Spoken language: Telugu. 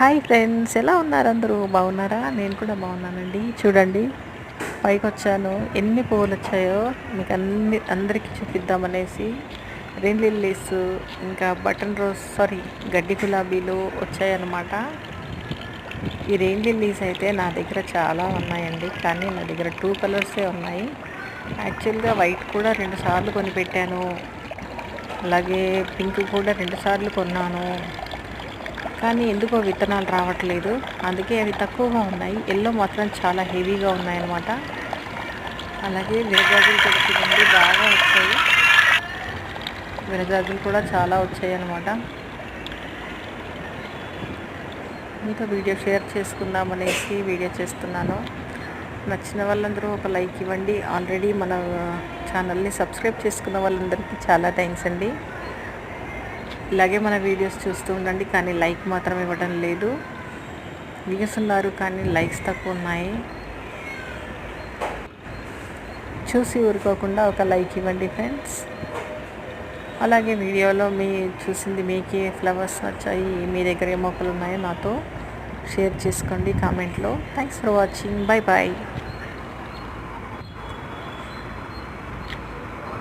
హాయ్ ఫ్రెండ్స్, ఎలా ఉన్నారు? అందరూ బాగున్నారా? నేను కూడా బాగున్నానండి. చూడండి, పైకి వచ్చాను. ఎన్ని పువ్వులు వచ్చాయో మీకు అందరికీ చూపిద్దామనేసి రెయిన్ లిల్లీస్, ఇంకా బటన్ రోజ్, గడ్డి గులాబీలు వచ్చాయన్నమాట. ఈ రెయిన్ లిల్లీస్ అయితే నా దగ్గర చాలా ఉన్నాయండి, కానీ నా దగ్గర 2 కలర్సే ఉన్నాయి. యాక్చువల్గా వైట్ కూడా 2 సార్లు కొనిపెట్టాను, అలాగే పింక్ కూడా 2 సార్లు కొన్నాను. కానీ ఎందుకో విత్తనాలు రావట్లేదు, అందుకే అవి తక్కువగా ఉన్నాయి. ఎల్లో మాత్రం చాలా హెవీగా ఉన్నాయన్నమాట. అలాగే విరజాజులు కూడా బాగా వచ్చాయి. విరజాజులు కూడా చాలా వచ్చాయి అన్నమాట. మీతో వీడియో షేర్ చేసుకుందామనేసి వీడియో చేస్తున్నాను. నచ్చిన వాళ్ళందరూ ఒక లైక్ ఇవ్వండి. ఆల్రెడీ మన ఛానల్ని సబ్స్క్రైబ్ చేసుకున్న వాళ్ళందరికీ చాలా థ్యాంక్స్ అండి. ఇలాగే మన వీడియోస్ చూస్తూ ఉండండి, కానీ లైక్ మాత్రం ఇవ్వడం లేదు. వ్యూస్ ఉన్నారు కానీ లైక్స్ తక్కువ ఉన్నాయి. చూసి ఊరుకోకుండా ఒక లైక్ ఇవ్వండి ఫ్రెండ్స్. అలాగే వీడియోలో చూసింది మీకే ఫ్లవర్స్ నచ్చాయి, మీ దగ్గర ఏ మొక్కలు ఉన్నాయో నాతో షేర్ చేసుకోండి కామెంట్లో. Thanks for watching. Bye bye.